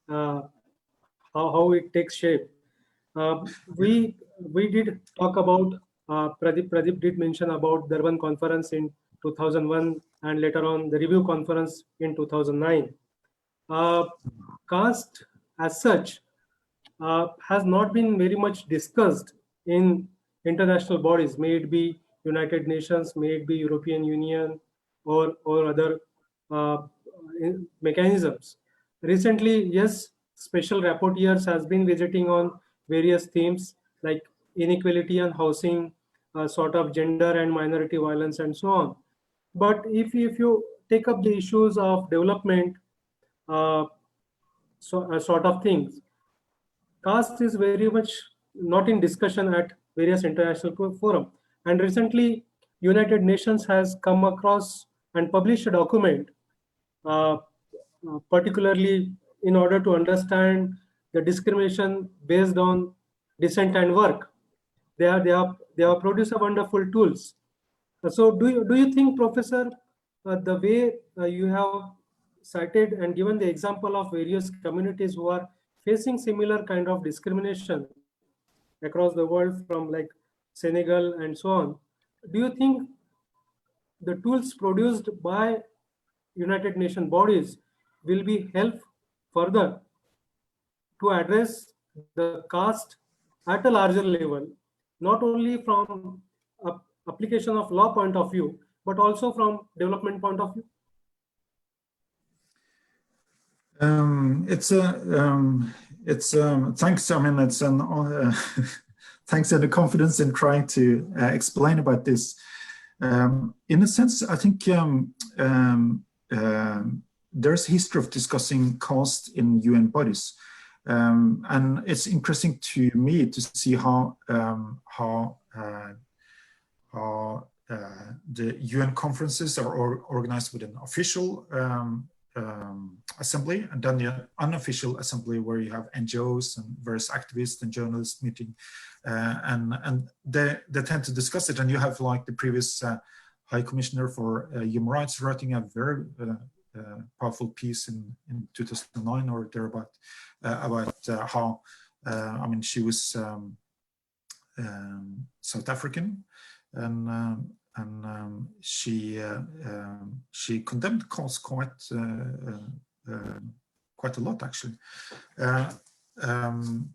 how it takes shape. We did talk about Pradeep did mention about Durban conference in 2001 and later on the review conference in 2009. Caste as such has not been very much discussed in international bodies, may it be United Nations, may it be European Union, or other mechanisms. Recently, yes, special rapporteurs has been visiting on various themes like inequality and housing, sort of gender and minority violence, and so on. But if you take up the issues of development, sort of things, caste is very much not in discussion at various international forums. And recently, United Nations has come across and published a document, particularly in order to understand the discrimination based on descent and work. They have produced a wonderful tools. So do you think, Professor, the way you have cited and given the example of various communities who are facing similar kind of discrimination across the world, from like Senegal and so on, do you think the tools produced by United Nations bodies will be help further to address the caste at a larger level, not only from application of law point of view, but also from development point of view? Thanks. I mean, it's an thanks for the confidence in trying to explain about this. In a sense, I think there's a history of discussing caste in UN bodies. And it's interesting to me to see how the UN conferences are organized with an official assembly, and then the unofficial assembly where you have NGOs and various activists and journalists meeting, and they tend to discuss it. And you have like the previous High Commissioner for Human Rights writing a very powerful piece in 2009 or thereabout about how I mean, she was South African, and she condemned caste quite a lot, actually.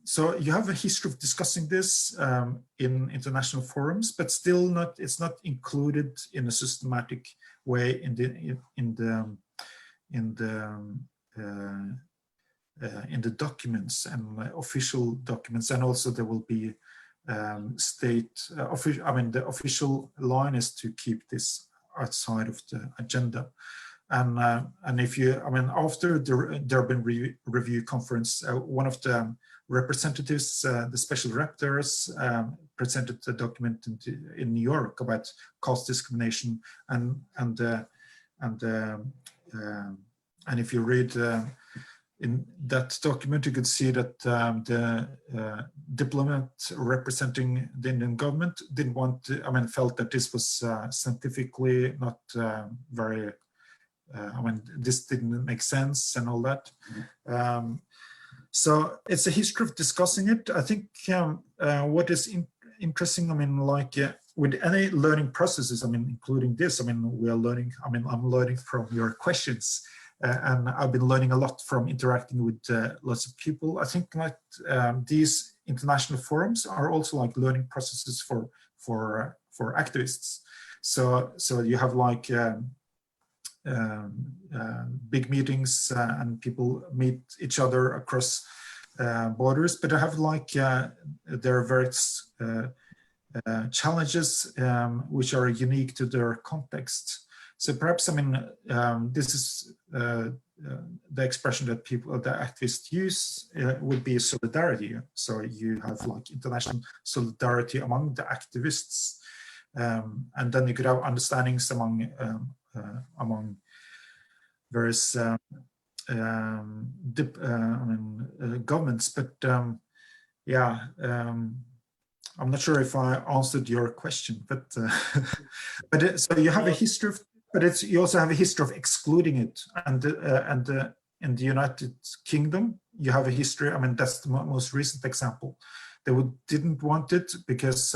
So you have a history of discussing this in international forums, but still not. It's not included in a systematic way in the documents and official documents, and also there will be the official line is to keep this outside of the agenda. And if you, I mean, after there have been review conference, one of the representatives, the special rapporteurs, presented a document in New York about caste discrimination, and if you read in that document, you could see that the diplomat representing the Indian government didn't want to, I mean, felt that this was scientifically not very, I mean, this didn't make sense and all that. So it's a history of discussing it. I think what is interesting, I mean, like with any learning processes, I mean, including this, I mean, we are learning, I mean, I'm learning from your questions. And I've been learning a lot from interacting with lots of people. I think like these international forums are also like learning processes for activists. So you have like big meetings and people meet each other across borders. But I have like there are various challenges which are unique to their context. So perhaps, I mean, this is the expression that people, the activists use would be solidarity. So you have like international solidarity among the activists, and then you could have understandings among various governments. But yeah, I'm not sure if I answered your question, but so you have a history of. But you also have a history of excluding it, and in the United Kingdom, you have a history. I mean, that's the most recent example. They didn't want it because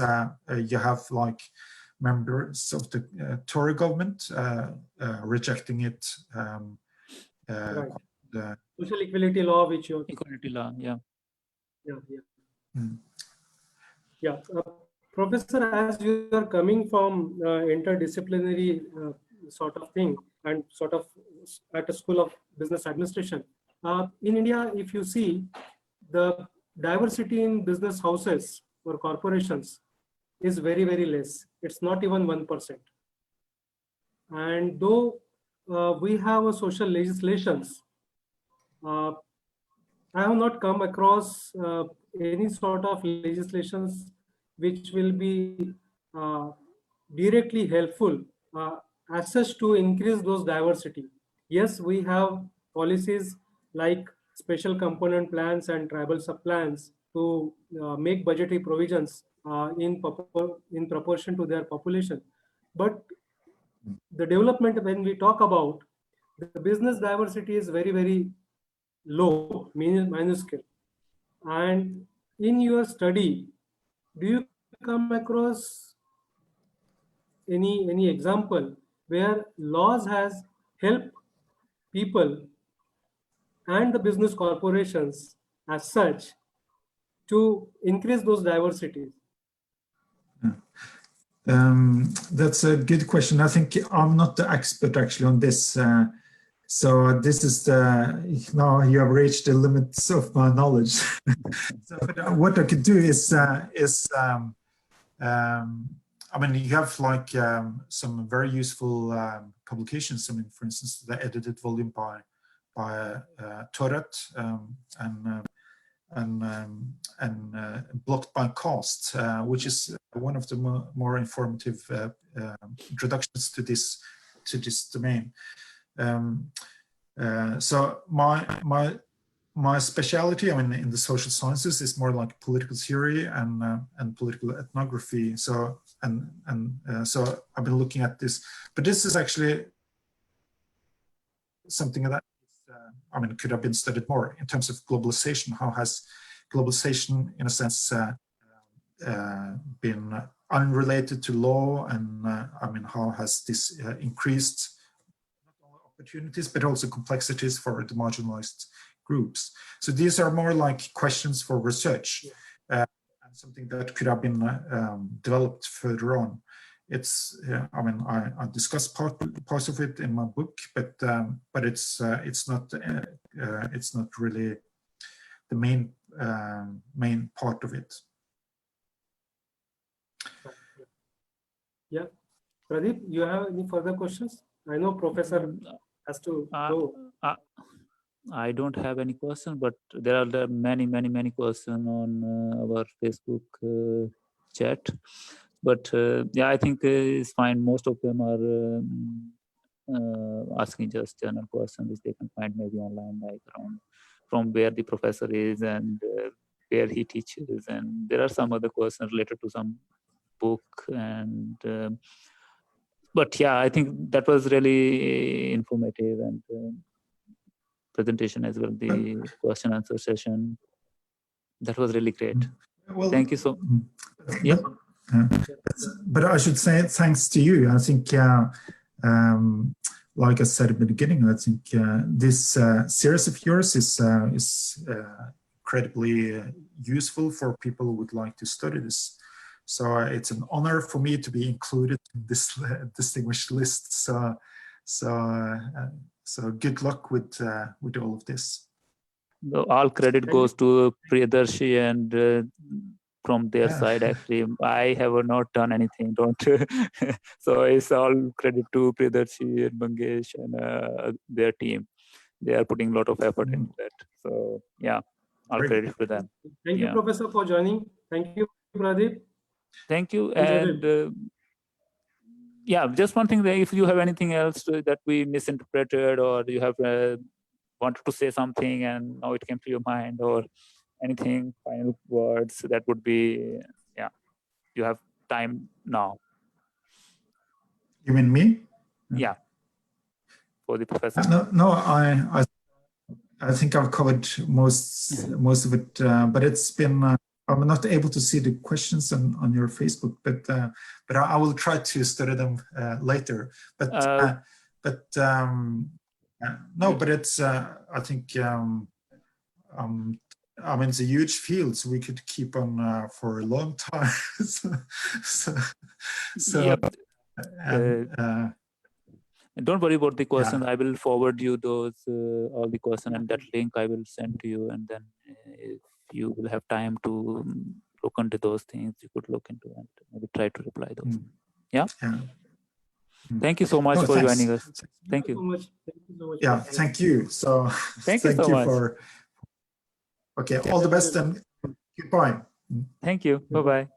you have like members of the Tory government rejecting it. Right. The social equality law, which you equality law, yeah. Professor, as you are coming from interdisciplinary sort of thing and sort of at a school of business administration, in India, if you see, the diversity in business houses or corporations is very, very less. It's not even 1%. And though we have a social legislations, I have not come across any sort of legislations which will be directly helpful as such to increase those diversity. Yes, we have policies like special component plans and tribal sub-plans to make budgetary provisions in proportion to their population. But the development, when we talk about the business diversity, is very, very low, minuscule. And in your study, do you come across any example where laws has helped people and the business corporations as such to increase those diversities? That's a good question. I think I'm not the expert actually on this. So this is now you have reached the limits of my knowledge. So, but what I could do is I mean, you have like some very useful publications. I mean, for instance, the edited volume by Toret and blocked by Caste, which is one of the more informative introductions to this domain. So my specialty, I mean, in the social sciences, is more like political theory and political ethnography. So so I've been looking at this, but this is actually something that I mean could have been studied more in terms of globalization. How has globalization, in a sense, been unrelated to law, and I mean, how has this increased not only opportunities but also complexities for the marginalized groups? So these are more like questions for research, and something that could have been developed further on. It's I mean, I discussed parts of it in my book, but it's not really the main part of it. Yeah, Pradeep, you have any further questions? I know Professor has to go. I don't have any question, but there are many questions on our Facebook chat. But yeah, I think it's fine. Most of them are asking just general questions which they can find maybe online, like around from where the professor is and where he teaches. And there are some other questions related to some book. And but yeah, I think that was really informative and presentation as well. The question answer session, that was really great. Well, thank you so. Yeah. But I should say thanks to you. I think, like I said at the beginning, I think this series of yours is incredibly useful for people who would like to study this. So it's an honor for me to be included in this distinguished list. So good luck with all of this. All credit goes to Priyadarshi and from their side. Actually, I have not done anything. Don't. So it's all credit to Priyadarshi and Mangesh and their team. They are putting a lot of effort into that. So yeah, all credit to them. Thank you, Professor, for joining. Thank you, Pradeep. Thank you. And yeah, just one thing, if you have anything else that we misinterpreted, or you have wanted to say something and now it came to your mind, or anything, final words, that would be, yeah, you have time now. You mean me? Yeah, for the professor. No, I think I've covered most of it, but it's been I'm not able to see the questions on your Facebook, but I will try to study them later. But no, but it's I think I mean, it's a huge field, so we could keep on for a long time. so yep. Don't worry about the questions. I will forward you those all the questions, and that link I will send to you. And then if you will have time to look into those things, you could look into and maybe try to reply those. Yeah. Thank you so much for joining us. Thank you. Thank you so much. Yeah, thank you. So thank you so much. Okay, all the best and goodbye. Thank you. Bye-bye.